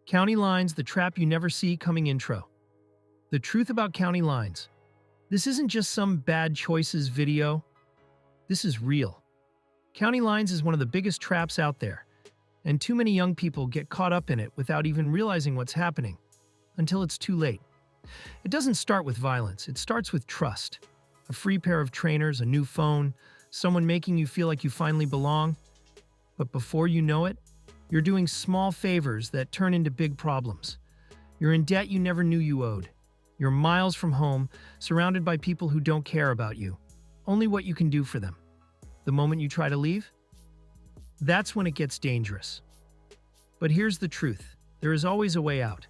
County lines, the trap you never see coming intro. The truth about county lines. This isn't just some bad choices video. This is real. County lines is one of the biggest traps out there, and too many young people get caught up in it without even realizing what's happening, until it's too late. It doesn't start with violence, it starts with trust. A free pair of trainers, a new phone, someone making you feel like you finally belong. But before you know it, you're doing small favors that turn into big problems. You're in debt you never knew you owed. You're miles from home, surrounded by people who don't care about you, only what you can do for them. The moment you try to leave, that's when it gets dangerous. But here's the truth. There is always a way out.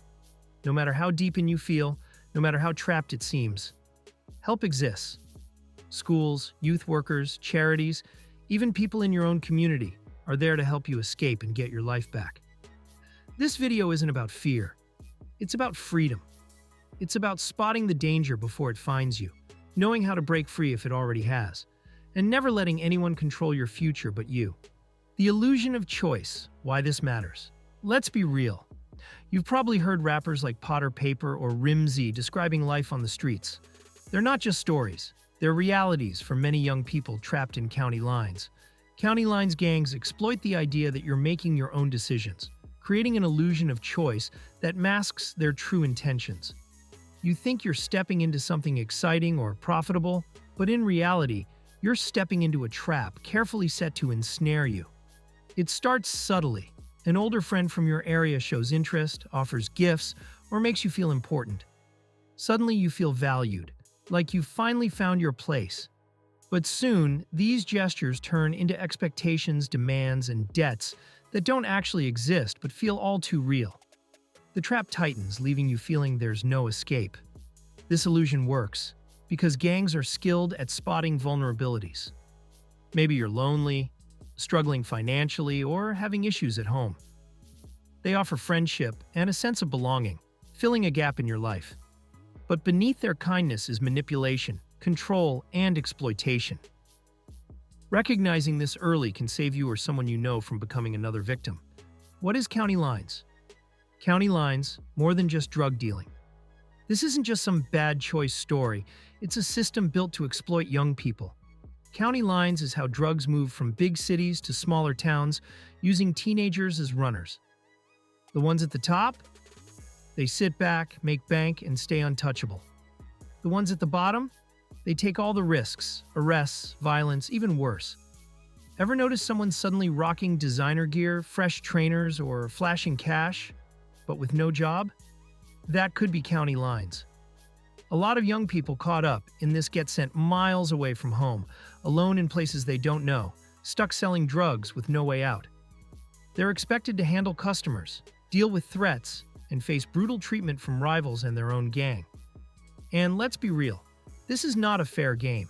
No matter how deep in you feel, no matter how trapped it seems, help exists. Schools, youth workers, charities, even people in your own community are there to help you escape and get your life back. This video isn't about fear. It's about freedom. It's about spotting the danger before it finds you, knowing how to break free if it already has, and never letting anyone control your future but you. The illusion of choice, why this matters. Let's be real. You've probably heard rappers like Potter Paper or Rimzy describing life on the streets. They're not just stories. They're realities for many young people trapped in county lines. County lines gangs exploit the idea that you're making your own decisions, creating an illusion of choice that masks their true intentions. You think you're stepping into something exciting or profitable, but in reality, you're stepping into a trap carefully set to ensnare you. It starts subtly. An older friend from your area shows interest, offers gifts, or makes you feel important. Suddenly you feel valued, like you've finally found your place. But soon, these gestures turn into expectations, demands, and debts that don't actually exist but feel all too real. The trap tightens, leaving you feeling there's no escape. This illusion works because gangs are skilled at spotting vulnerabilities. Maybe you're lonely, struggling financially, or having issues at home. They offer friendship and a sense of belonging, filling a gap in your life. But beneath their kindness is manipulation, control, and exploitation. Recognizing this early can save you or someone you know from becoming another victim. What is county lines? County lines, more than just drug dealing. This isn't just some bad choice story, it's a system built to exploit young people. County lines is how drugs move from big cities to smaller towns, using teenagers as runners. The ones at the top? They sit back, make bank, and stay untouchable. The ones at the bottom? They take all the risks, arrests, violence, even worse. Ever notice someone suddenly rocking designer gear, fresh trainers, or flashing cash, but with no job? That could be county lines. A lot of young people caught up in this get sent miles away from home, alone in places they don't know, stuck selling drugs with no way out. They're expected to handle customers, deal with threats, and face brutal treatment from rivals and their own gang. And let's be real, this is not a fair game.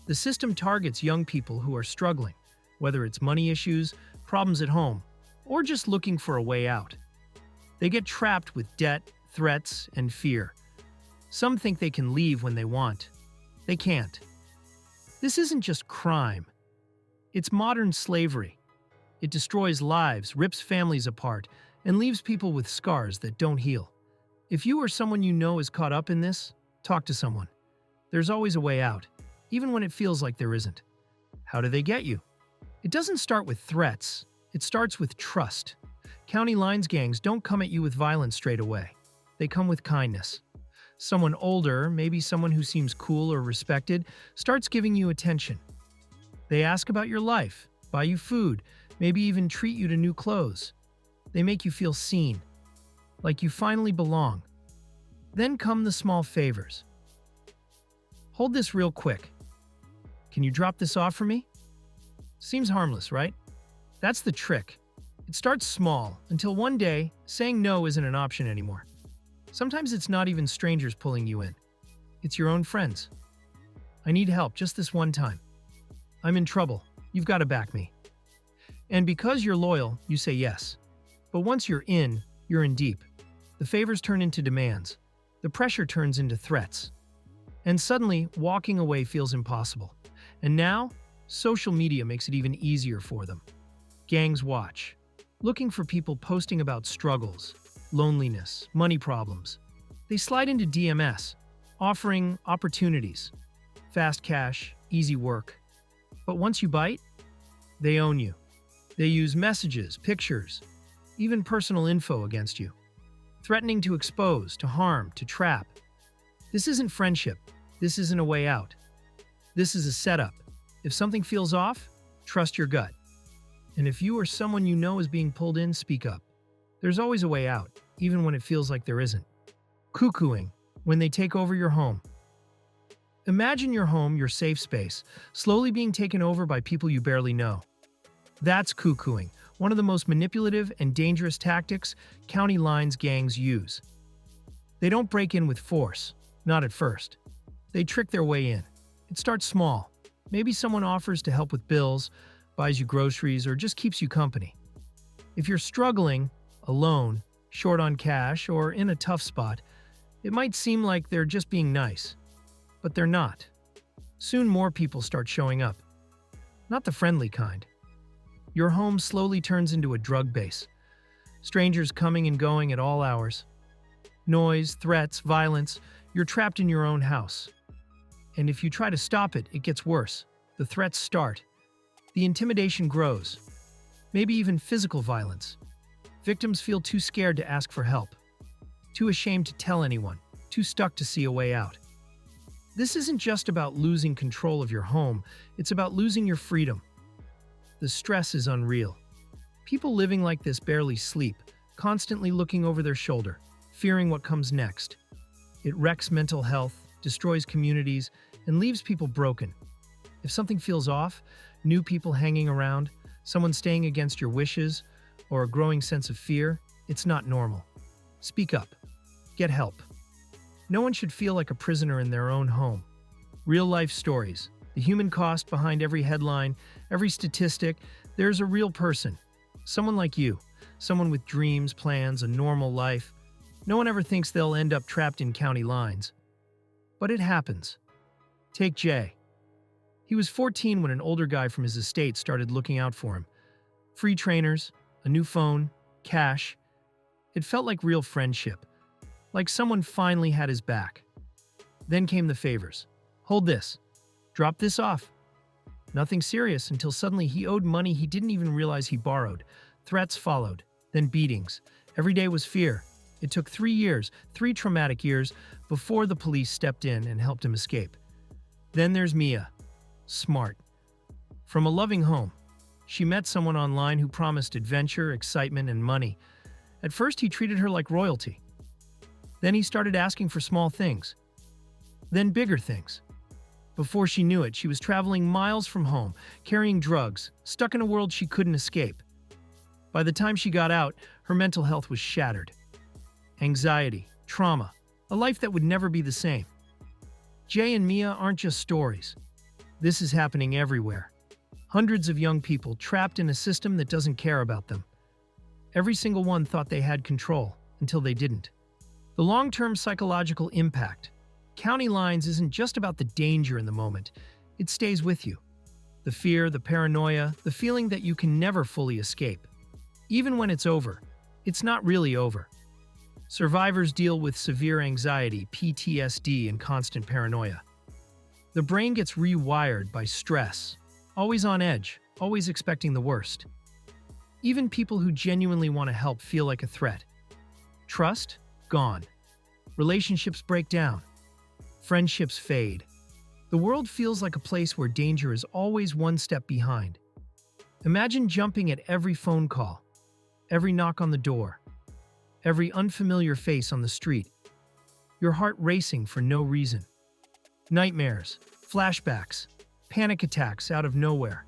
The system targets young people who are struggling, whether it's money issues, problems at home, or just looking for a way out. They get trapped with debt, threats, and fear. Some think they can leave when they want. They can't. This isn't just crime. It's modern slavery. It destroys lives, rips families apart, and leaves people with scars that don't heal. If you or someone you know is caught up in this, talk to someone. There's always a way out, even when it feels like there isn't. How do they get you? It doesn't start with threats. It starts with trust. County lines gangs don't come at you with violence straight away. They come with kindness. Someone older, maybe someone who seems cool or respected, starts giving you attention. They ask about your life, buy you food, maybe even treat you to new clothes. They make you feel seen, like you finally belong. Then come the small favors. Hold this real quick. Can you drop this off for me? Seems harmless, right? That's the trick. It starts small, until one day, saying no isn't an option anymore. Sometimes it's not even strangers pulling you in. It's your own friends. I need help just this one time. I'm in trouble. You've got to back me. And because you're loyal, you say yes. But once you're in deep. The favors turn into demands. The pressure turns into threats. And suddenly, walking away feels impossible. And now, social media makes it even easier for them. Gangs watch, looking for people posting about struggles, loneliness, money problems. They slide into DMS, offering opportunities, fast cash, easy work. But once you bite, they own you. They use messages, pictures, even personal info against you, threatening to expose, to harm, to trap. This isn't friendship. This isn't a way out. This is a setup. If something feels off, trust your gut. And if you or someone you know is being pulled in, speak up. There's always a way out, even when it feels like there isn't. Cuckooing, when they take over your home. Imagine your home, your safe space, slowly being taken over by people you barely know. That's cuckooing, one of the most manipulative and dangerous tactics county lines gangs use. They don't break in with force, not at first. They trick their way in. It starts small. Maybe someone offers to help with bills, buys you groceries, or just keeps you company. If you're struggling, alone, short on cash, or in a tough spot, it might seem like they're just being nice. But they're not. Soon more people start showing up. Not the friendly kind. Your home slowly turns into a drug base. Strangers coming and going at all hours. Noise, threats, violence. You're trapped in your own house. And if you try to stop it, it gets worse. The threats start. The intimidation grows. Maybe even physical violence. Victims feel too scared to ask for help. Too ashamed to tell anyone. Too stuck to see a way out. This isn't just about losing control of your home. It's about losing your freedom. The stress is unreal. People living like this barely sleep, constantly looking over their shoulder, fearing what comes next. It wrecks mental health, destroys communities, and leaves people broken. If something feels off, new people hanging around, someone staying against your wishes, or a growing sense of fear, it's not normal. Speak up. Get help. No one should feel like a prisoner in their own home. Real-life stories. The human cost behind every headline, every statistic, there's a real person. Someone like you. Someone with dreams, plans, a normal life. No one ever thinks they'll end up trapped in county lines. But it happens. Take Jay. He was 14 when an older guy from his estate started looking out for him. Free trainers, a new phone, cash. It felt like real friendship. Like someone finally had his back. Then came the favors. Hold this. Drop this off. Nothing serious until suddenly he owed money he didn't even realize he borrowed. Threats followed, then beatings. Every day was fear. It took 3 years, 3 traumatic years, before the police stepped in and helped him escape. Then there's Mia. Smart. From a loving home. She met someone online who promised adventure, excitement, and money. At first, he treated her like royalty. Then he started asking for small things. Then bigger things. Before she knew it, she was traveling miles from home, carrying drugs, stuck in a world she couldn't escape. By the time she got out, her mental health was shattered. Anxiety, trauma, a life that would never be the same. Jay and Mia aren't just stories. This is happening everywhere. Hundreds of young people trapped in a system that doesn't care about them. Every single one thought they had control, until they didn't. The long-term psychological impact. County lines isn't just about the danger in the moment. It stays with you. The fear, the paranoia, the feeling that you can never fully escape. Even when it's over, it's not really over. Survivors deal with severe anxiety, PTSD, and constant paranoia. The brain gets rewired by stress, always on edge, always expecting the worst. Even people who genuinely want to help feel like a threat. Trust? Gone. Relationships break down. Friendships fade. The world feels like a place where danger is always one step behind. Imagine jumping at every phone call, every knock on the door, every unfamiliar face on the street. Your heart racing for no reason. Nightmares, flashbacks, panic attacks out of nowhere.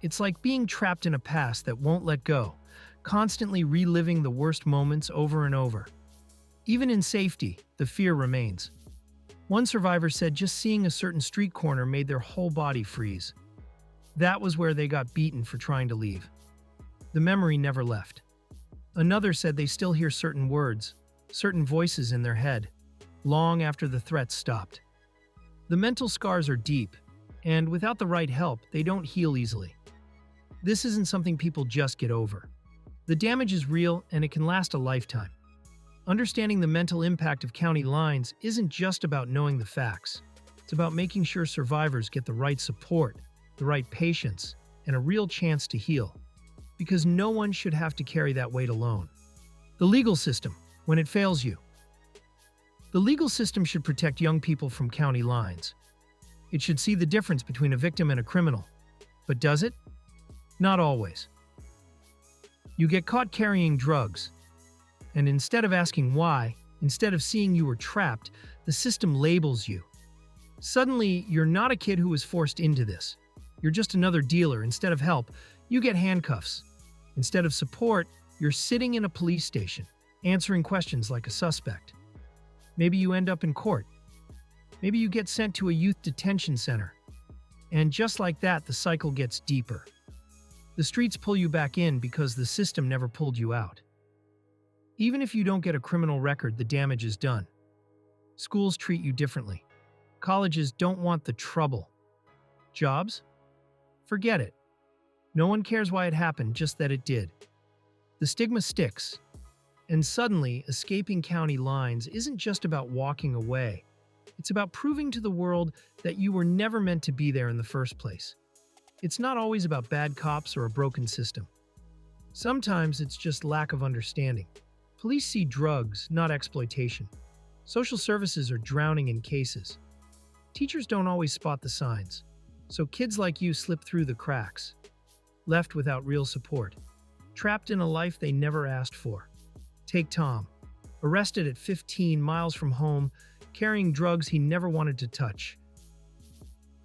It's like being trapped in a past that won't let go, constantly reliving the worst moments over and over. Even in safety, the fear remains. One survivor said just seeing a certain street corner made their whole body freeze. That was where they got beaten for trying to leave. The memory never left. Another said they still hear certain words, certain voices in their head, long after the threats stopped. The mental scars are deep, and without the right help, they don't heal easily. This isn't something people just get over. The damage is real, and it can last a lifetime. Understanding the mental impact of county lines isn't just about knowing the facts. It's about making sure survivors get the right support, the right patience, and a real chance to heal. Because no one should have to carry that weight alone. The legal system, when it fails you. The legal system should protect young people from county lines. It should see the difference between a victim and a criminal. But does it? Not always. You get caught carrying drugs, and instead of asking why, instead of seeing you were trapped, the system labels you. Suddenly, you're not a kid who was forced into this. You're just another dealer. Instead of help, you get handcuffs. Instead of support, you're sitting in a police station, answering questions like a suspect. Maybe you end up in court. Maybe you get sent to a youth detention center. And just like that, the cycle gets deeper. The streets pull you back in because the system never pulled you out. Even if you don't get a criminal record, the damage is done. Schools treat you differently. Colleges don't want the trouble. Jobs? Forget it. No one cares why it happened, just that it did. The stigma sticks. And suddenly, escaping county lines isn't just about walking away. It's about proving to the world that you were never meant to be there in the first place. It's not always about bad cops or a broken system. Sometimes it's just lack of understanding. Police see drugs, not exploitation. Social services are drowning in cases. Teachers don't always spot the signs. So kids like you slip through the cracks, left without real support, trapped in a life they never asked for. Take Tom, arrested at 15 miles from home, carrying drugs he never wanted to touch.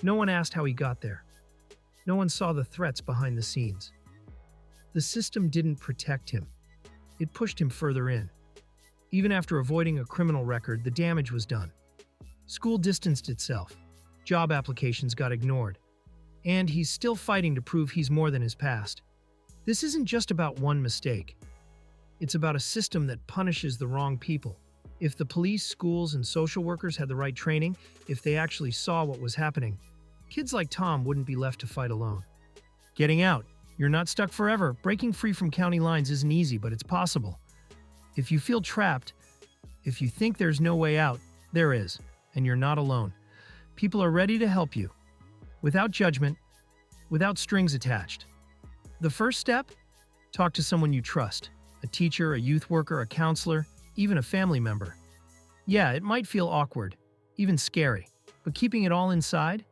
No one asked how he got there. No one saw the threats behind the scenes. The system didn't protect him. It pushed him further in. Even after avoiding a criminal record, the damage was done. School distanced itself. Job applications got ignored. And he's still fighting to prove he's more than his past. This isn't just about one mistake. It's about a system that punishes the wrong people. If the police, schools, and social workers had the right training, if they actually saw what was happening, kids like Tom wouldn't be left to fight alone. Getting out. You're not stuck forever. Breaking free from county lines isn't easy, but it's possible. If you feel trapped, if you think there's no way out, there is, and you're not alone. People are ready to help you, without judgment, without strings attached. The first step? Talk to someone you trust. A teacher, a youth worker, a counselor, even a family member. Yeah, it might feel awkward, even scary, but keeping it all inside?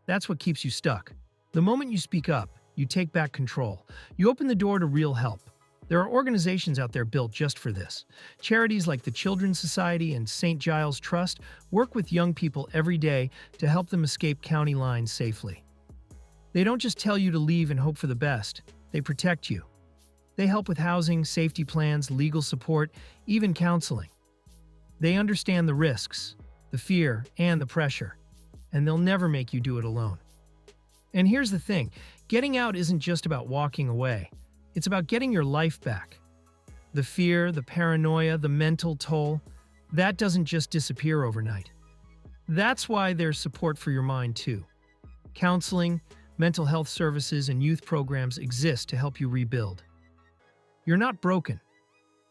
That's what keeps you stuck. The moment you speak up, you take back control. You open the door to real help. There are organizations out there built just for this. Charities like the Children's Society and St. Giles Trust work with young people every day to help them escape county lines safely. They don't just tell you to leave and hope for the best. They protect you. They help with housing, safety plans, legal support, even counseling. They understand the risks, the fear, and the pressure, and they'll never make you do it alone. And here's the thing, getting out isn't just about walking away. It's about getting your life back. The fear, the paranoia, the mental toll, that doesn't just disappear overnight. That's why there's support for your mind too. Counseling, mental health services, and youth programs exist to help you rebuild. You're not broken.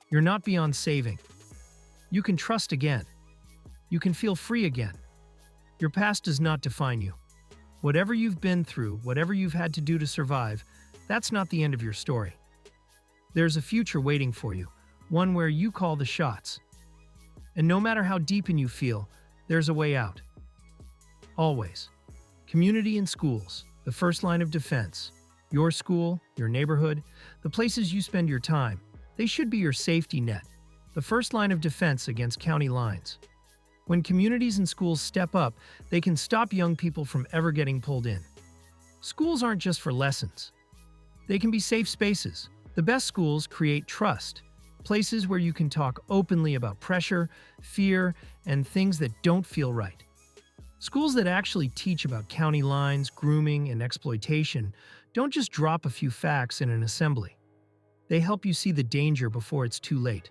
You're not beyond saving. You can trust again. You can feel free again. Your past does not define you. Whatever you've been through, whatever you've had to do to survive, that's not the end of your story. There's a future waiting for you, one where you call the shots. And no matter how deep in you feel, there's a way out. Always. Community and schools, the first line of defense. Your school, your neighborhood, the places you spend your time, they should be your safety net, the first line of defense against county lines. When communities and schools step up, they can stop young people from ever getting pulled in. Schools aren't just for lessons. They can be safe spaces. The best schools create trust, places where you can talk openly about pressure, fear, and things that don't feel right. Schools that actually teach about county lines, grooming, and exploitation don't just drop a few facts in an assembly. They help you see the danger before it's too late.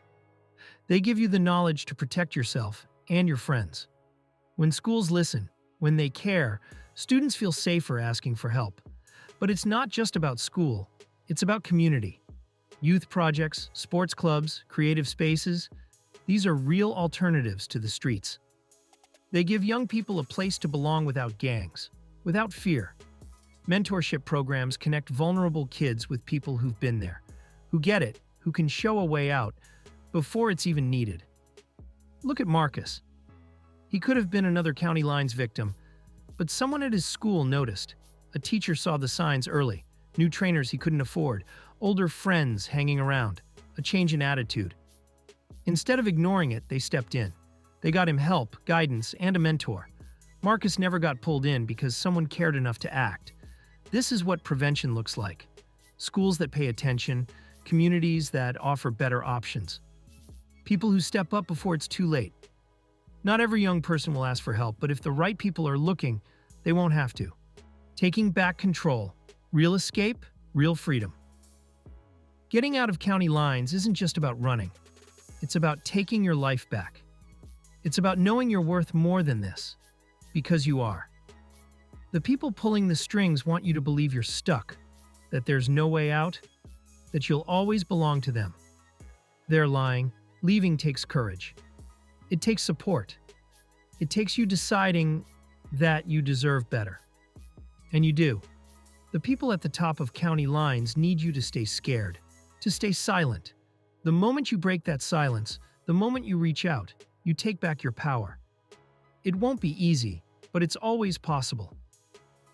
They give you the knowledge to protect yourself and your friends. When schools listen, when they care, students feel safer asking for help. But it's not just about school, it's about community. Youth projects, sports clubs, creative spaces, These are real alternatives to the streets. They give young people a place to belong without gangs, without fear. Mentorship programs connect vulnerable kids with people who've been there, who get it, who can show a way out before it's even needed. Look at Marcus. He could have been another county lines victim, but someone at his school noticed. A teacher saw the signs early, new trainers he couldn't afford, older friends hanging around, a change in attitude. Instead of ignoring it, they stepped in. They got him help, guidance, and a mentor. Marcus never got pulled in because someone cared enough to act. This is what prevention looks like. Schools that pay attention, communities that offer better options. People who step up before it's too late. Not every young person will ask for help, but if the right people are looking, they won't have to. Taking back control. Real escape, real freedom. Getting out of county lines isn't just about running. It's about taking your life back. It's about knowing you're worth more than this, because you are. The people pulling the strings want you to believe you're stuck, that there's no way out, that you'll always belong to them. They're lying. Leaving takes courage. It takes support. It takes you deciding that you deserve better. And you do. The people at the top of county lines need you to stay scared, to stay silent. The moment you break that silence, the moment you reach out, you take back your power. It won't be easy, but it's always possible.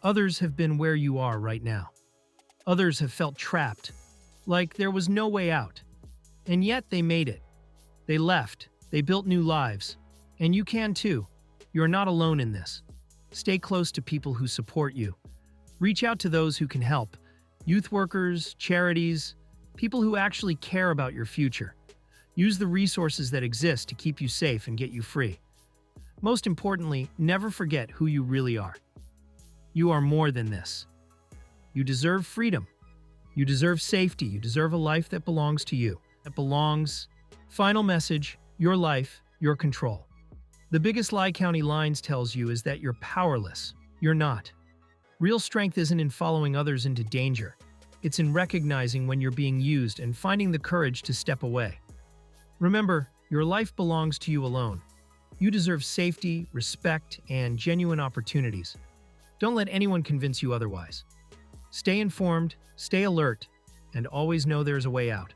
Others have been where you are right now. Others have felt trapped, like there was no way out. And yet they made it. They left. They built new lives. And you can too. You're not alone in this. Stay close to people who support you. Reach out to those who can help. Youth workers, charities, people who actually care about your future. Use the resources that exist to keep you safe and get you free. Most importantly, never forget who you really are. You are more than this. You deserve freedom. You deserve safety. You deserve a life that belongs to you. That belongs. Final message, your life, your control. The biggest lie county lines tells you is that you're powerless. You're not. Real strength isn't in following others into danger. It's in recognizing when you're being used and finding the courage to step away. Remember, your life belongs to you alone. You deserve safety, respect, and genuine opportunities. Don't let anyone convince you otherwise. Stay informed, stay alert, and always know there's a way out.